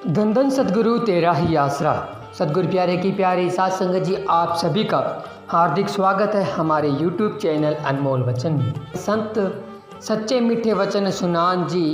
धन धन सदगुरु तेरा ही आसरा। सदगुरु प्यारे की प्यारी साथ संगत जी, आप सभी का हार्दिक स्वागत है हमारे YouTube चैनल अनमोल वचन में। संत सच्चे मीठे वचन सुनान जी,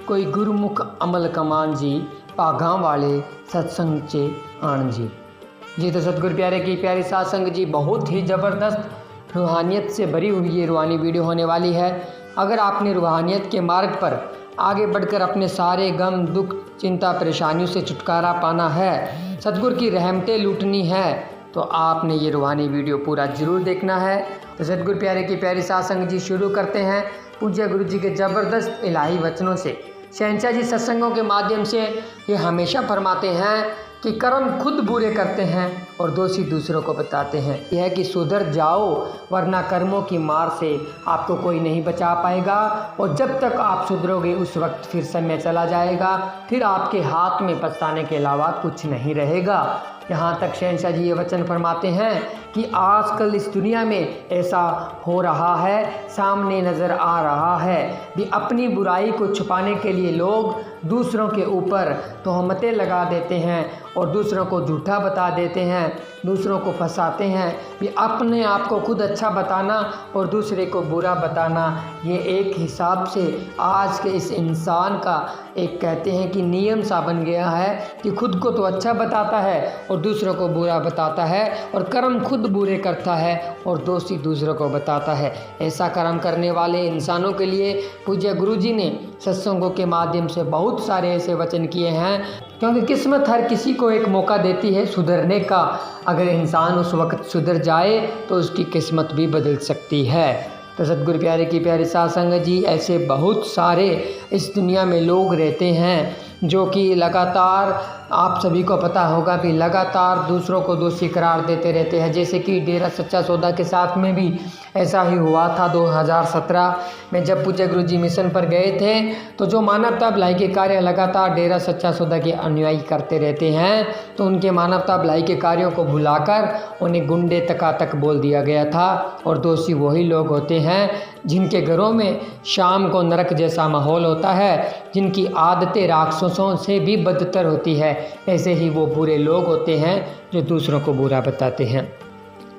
कोई गुरुमुख अमल कमान जी, पागां वाले सत्संग चे आन जी। तो सदगुरु प्यारे की प्यारी साथ संगत जी, बहुत ही ज़बरदस्त रूहानियत से भरी हुई ये रूहानी वीडियो होने वाली है। अगर आपने रूहानियत के मार्ग पर आगे बढ़कर अपने सारे गम दुख चिंता परेशानियों से छुटकारा पाना है, सदगुरु की रहमतें लूटनी है, तो आपने ये रूहानी वीडियो पूरा ज़रूर देखना है। तो सदगुरु प्यारे की प्यारी साथ संगत जी, शुरू करते हैं पूज्य गुरु जी के ज़बरदस्त इलाही वचनों से। शहंशाह जी सत्संगों के माध्यम से ये हमेशा फरमाते हैं कि कर्म खुद बुरे करते हैं और दोषी दूसरों को बताते हैं। यह है कि सुधर जाओ, वरना कर्मों की मार से आपको कोई नहीं बचा पाएगा, और जब तक आप सुधरोगे उस वक्त फिर समय चला जाएगा, फिर आपके हाथ में पछताने के अलावा कुछ नहीं रहेगा। यहाँ तक शहंशाह जी ये वचन फरमाते हैं कि आजकल इस दुनिया में ऐसा हो रहा है, सामने नज़र आ रहा है भी अपनी बुराई को छुपाने के लिए लोग दूसरों के ऊपर तोहमतें लगा देते हैं और दूसरों को झूठा बता देते हैं, दूसरों को फंसाते हैं भी अपने आप को खुद अच्छा बताना और दूसरे को बुरा बताना। ये एक हिसाब से आज के इस इंसान का एक कहते हैं कि नियम सा बन गया है कि खुद को तो अच्छा बताता है और दूसरों को बुरा बताता है, और कर्म खुद बुरे करता है और दोषी दूसरों को बताता है। ऐसा कर्म करने वाले इंसानों के लिए पूज्य गुरु जी ने सत्संगों के माध्यम से बहुत सारे ऐसे वचन किए हैं, क्योंकि किस्मत हर किसी को एक मौका देती है सुधरने का। अगर इंसान उस वक्त सुधर जाए तो उसकी किस्मत भी बदल सकती है। तो सदगुरु प्यारे की प्यारी साथ संगत जी, ऐसे बहुत सारे इस दुनिया में लोग रहते हैं जो कि लगातार, आप सभी को पता होगा कि लगातार दूसरों को दोषी करार देते रहते हैं। जैसे कि डेरा सच्चा सौदा के साथ में भी ऐसा ही हुआ था 2017 में, जब पूज्य गुरु जी मिशन पर गए थे, तो जो मानवता भलाई के कार्य लगातार डेरा सच्चा सौदा के अनुयायी करते रहते हैं, तो उनके मानवता भलाई के कार्यों को भुलाकर उन्हें गुंडे तक बोल दिया गया था। और दोषी वही लोग होते हैं जिनके घरों में शाम को नरक जैसा माहौल होता है, जिनकी आदतें राक्षसों से भी बदतर होती है। ऐसे ही वो बुरे लोग होते हैं जो दूसरों को बुरा बताते हैं।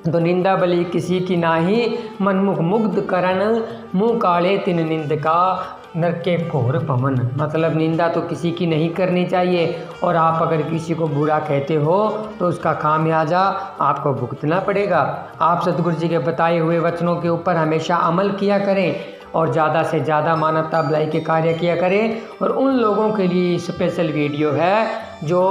तो निंदा भली किसी की नाही, मनमुख मुग्ध करण, मुँह काले तिन निंद का, नरके घोर पवन। मतलब निंदा तो किसी की नहीं करनी चाहिए, और आप अगर किसी को बुरा कहते हो तो उसका खामियाजा आपको भुगतना पड़ेगा। आप सतगुरु जी के बताए हुए वचनों के ऊपर हमेशा अमल किया करें और ज़्यादा से ज़्यादा मानवता भलाई के कार्य किया करें। और उन लोगों के लिए स्पेशल वीडियो है जो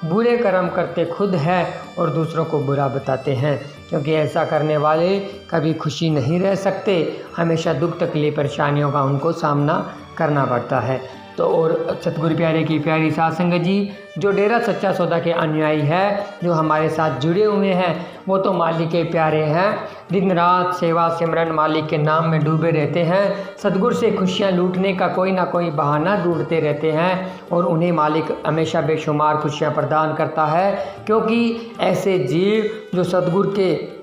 बुरे कर्म करते खुद हैं और दूसरों को बुरा बताते हैं, क्योंकि ऐसा करने वाले कभी खुशी नहीं रह सकते, हमेशा दुख तकलीफ परेशानियों का उनको सामना करना पड़ता है। तो और सतगुरु प्यारे की प्यारी साथ संगत जी, जो डेरा सच्चा सौदा के अनुयायी है, जो हमारे साथ जुड़े हुए हैं, वो तो मालिक के प्यारे हैं, दिन रात सेवा सिमरन मालिक के नाम में डूबे रहते हैं, सतगुरु से खुशियाँ लूटने का कोई ना कोई बहाना ढूंढते रहते हैं, और उन्हें मालिक हमेशा बेशुमार खुशियाँ प्रदान करता है। क्योंकि ऐसे जीव जो सतगुरु के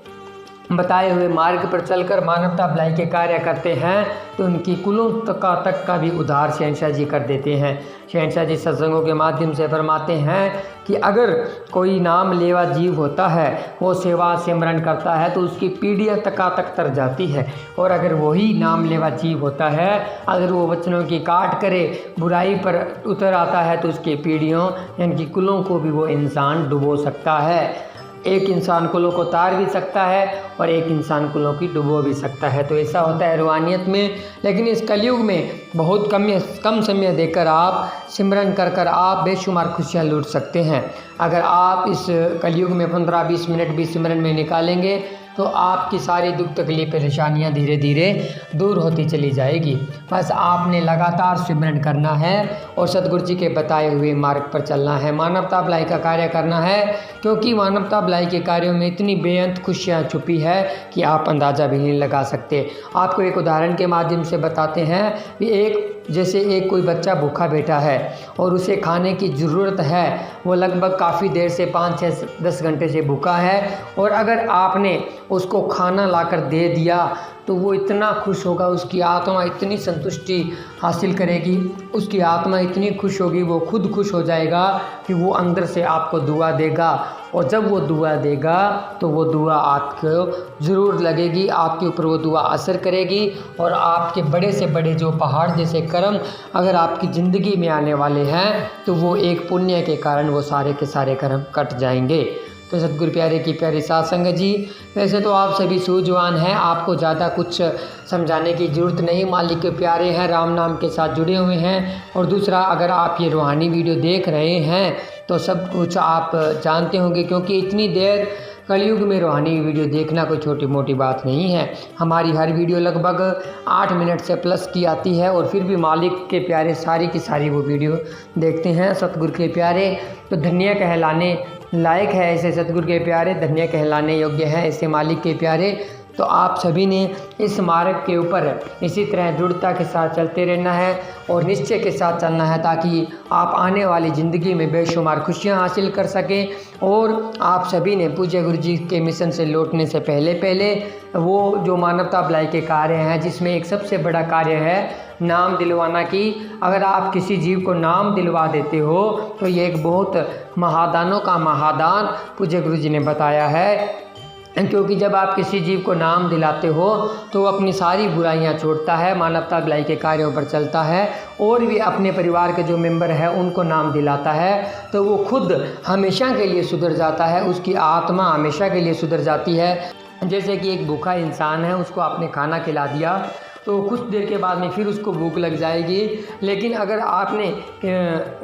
बताए हुए मार्ग पर चलकर मानवता भलाई के कार्य करते हैं, तो उनकी कुलों तक का भी उद्धार शहंशाह जी कर देते हैं। शहंशाह जी सत्संगों के माध्यम से फरमाते हैं कि अगर कोई नाम लेवा जीव होता है, वो सेवा सिमरन करता है, तो उसकी पीढ़ियाँ तक तर जाती है। और अगर वही नाम लेवा जीव होता है, अगर वो वचनों की काट करे, बुराई पर उतर आता है, तो उसकी पीढ़ियों यानी कि कुलों को भी वो इंसान डुबो सकता है। एक इंसान कुलों को तार भी सकता है और एक इंसान कुलों की डुबो भी सकता है। तो ऐसा होता है रूहानियत में। लेकिन इस कलयुग में बहुत कम समय देकर आप सिमरन कर आप बेशुमार खुशियाँ लूट सकते हैं। अगर आप इस कलयुग में 15-20 मिनट भी सिमरन में निकालेंगे, तो आपकी सारी दुख तकलीफ परेशानियाँ धीरे धीरे दूर होती चली जाएगी। बस आपने लगातार सिमरन करना है और सतगुरु जी के बताए हुए मार्ग पर चलना है, मानवता भलाई का कार्य करना है। क्योंकि मानवता भलाई के कार्यों में इतनी बेअंत खुशियाँ छुपी है कि आप अंदाज़ा भी नहीं लगा सकते। आपको एक उदाहरण के माध्यम से बताते हैं कि एक जैसे एक कोई बच्चा भूखा बैठा है और उसे खाने की ज़रूरत है, वो लगभग काफ़ी देर से 5-6-10 घंटे से भूखा है, और अगर आपने उसको खाना लाकर दे दिया तो वो इतना खुश होगा, उसकी आत्मा इतनी संतुष्टि हासिल करेगी, उसकी आत्मा इतनी खुश होगी, वो खुद खुश हो जाएगा कि वो अंदर से आपको दुआ देगा। और जब वो दुआ देगा तो वो दुआ आपको ज़रूर लगेगी, आपके ऊपर वो दुआ असर करेगी, और आपके बड़े से बड़े जो पहाड़ जैसे कर्म अगर आपकी ज़िंदगी में आने वाले हैं तो वो एक पुण्य के कारण वो सारे के सारे कर्म कट जाएंगे। तो सतगुरु प्यारे की प्यारी साध संगत जी, वैसे तो आप सभी सूझवान हैं, आपको ज़्यादा कुछ समझाने की ज़रूरत नहीं, मालिक के प्यारे हैं, राम नाम के साथ जुड़े हुए हैं। और दूसरा, अगर आप ये रूहानी वीडियो देख रहे हैं तो सब कुछ आप जानते होंगे, क्योंकि इतनी देर कलयुग में रूहानी वीडियो देखना कोई छोटी मोटी बात नहीं है। हमारी हर वीडियो लगभग 8 मिनट से प्लस की आती है, और फिर भी मालिक के प्यारे सारी की सारी वो वीडियो देखते हैं। सतगुरु के प्यारे तो धन्य कहलाने लायक है, ऐसे सतगुरु के प्यारे धन्य कहलाने योग्य है ऐसे मालिक के प्यारे। तो आप सभी ने इस मार्ग के ऊपर इसी तरह दृढ़ता के साथ चलते रहना है और निश्चय के साथ चलना है, ताकि आप आने वाली ज़िंदगी में बेशुमार खुशियां हासिल कर सकें। और आप सभी ने पूज्य गुरु जी के मिशन से लौटने से पहले वो जो मानवता भलाई के कार्य हैं, जिसमें एक सबसे बड़ा कार्य है नाम दिलवाना की, अगर आप किसी जीव को नाम दिलवा देते हो तो ये एक बहुत महादानों का महादान पूज्य गुरु जी ने बताया है। क्योंकि जब आप किसी जीव को नाम दिलाते हो तो वो अपनी सारी बुराइयां छोड़ता है, मानवता भलाई के कार्यों पर चलता है, और भी अपने परिवार के जो मेंबर हैं उनको नाम दिलाता है, तो वो खुद हमेशा के लिए सुधर जाता है, उसकी आत्मा हमेशा के लिए सुधर जाती है। जैसे कि एक भूखा इंसान है, उसको आपने खाना खिला दिया तो कुछ देर के बाद में फिर उसको भूख लग जाएगी, लेकिन अगर आपने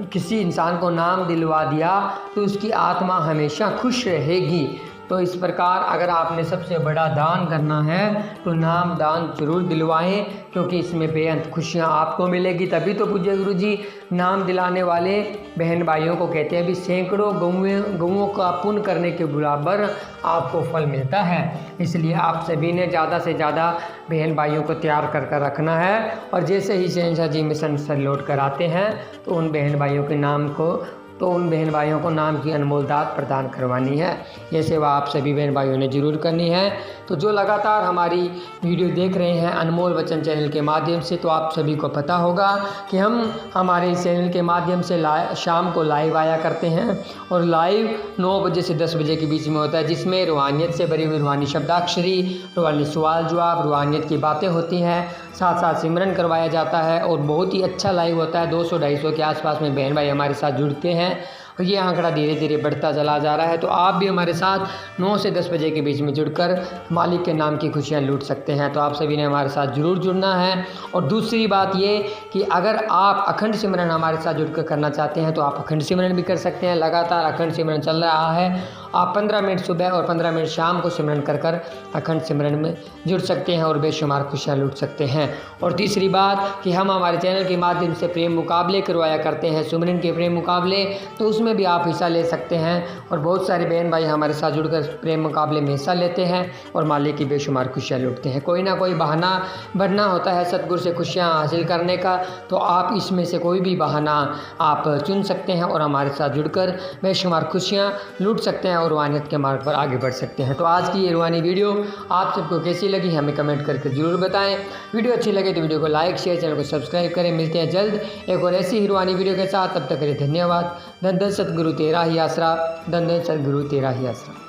किसी इंसान को नाम दिलवा दिया तो उसकी आत्मा हमेशा खुश रहेगी। तो इस प्रकार अगर आपने सबसे बड़ा दान करना है तो नाम दान जरूर दिलवाएं, क्योंकि इसमें बेअंत खुशियां आपको मिलेगी। तभी तो पूज्य गुरु जी नाम दिलाने वाले बहन भाइयों को कहते हैं भी सैकड़ों गौओं का पुण्य करने के बराबर आपको फल मिलता है। इसलिए आप सभी ने ज़्यादा से ज़्यादा बहन भाइयों को तैयार कर रखना है, और जैसे ही शहंशाह जी मिशन से लौट कर आते हैं तो उन बहन भाइयों के नाम को उन बहन भाइयों को नाम की अनमोल दात प्रदान करवानी है। ये सेवा आप सभी बहन भाइयों ने जरूर करनी है। तो जो लगातार हमारी वीडियो देख रहे हैं अनमोल वचन चैनल के माध्यम से, तो आप सभी को पता होगा कि हम हमारे इस चैनल के माध्यम से शाम को लाइव आया करते हैं, और लाइव 9 बजे से 10 बजे के बीच में होता है, जिसमें रूहानियत से भरी हुई रूहानी शब्दाक्षरी, रूहानी सवाल जवाब, रूहानियत की बातें होती हैं, साथ साथ सिमरन करवाया जाता है, और बहुत ही अच्छा लाइव होता है। 200-250 के आसपास में बहन भाई हमारे साथ जुड़ते हैं, और ये आंकड़ा धीरे धीरे बढ़ता चला जा रहा है। तो आप भी हमारे साथ 9 से 10 बजे के बीच में जुड़कर मालिक के नाम की खुशियां लूट सकते हैं। तो आप सभी ने हमारे साथ जरूर जुड़ना है। और दूसरी बात ये कि अगर आप अखंड सिमरन हमारे साथ जुड़कर करना चाहते हैं तो आप अखंड सिमरन भी कर सकते हैं। लगातार अखंड सिमरन चल रहा है, आप 15 मिनट सुबह और 15 मिनट शाम को सिमरन कर अखंड सिमरन में जुड़ सकते हैं और बेशुमार खुशियाँ लूट सकते हैं। और तीसरी बात कि हम हमारे चैनल के माध्यम से प्रेम मुकाबले करवाया करते हैं, सिमरन के प्रेम मुकाबले, तो उसमें भी आप हिस्सा ले सकते हैं। और बहुत सारे बहन भाई हमारे साथ जुड़कर प्रेम मुकाबले में हिस्सा लेते हैं और मालिक की बेशुमार खुशियाँ लूटते हैं। कोई ना कोई बहाना बनना होता है सतगुरु से खुशियाँ हासिल करने का, तो आप इसमें से कोई भी बहाना आप चुन सकते हैं और हमारे साथ जुड़कर बेशुमार खुशियाँ लूट सकते हैं और रूहानियत के मार्ग पर आगे बढ़ सकते हैं। तो आज की ये रूहानी वीडियो आप सबको कैसी लगी हमें कमेंट करके ज़रूर बताएं। वीडियो अच्छी लगे तो वीडियो को लाइक शेयर, चैनल को सब्सक्राइब करें। मिलते हैं जल्द एक और ऐसी ही रूहानी वीडियो के साथ, तब तक के लिए धन्यवाद। धन धन सतगुरु तेरा ही आसरा, धन धन सतगुरु तेरा ही आसरा।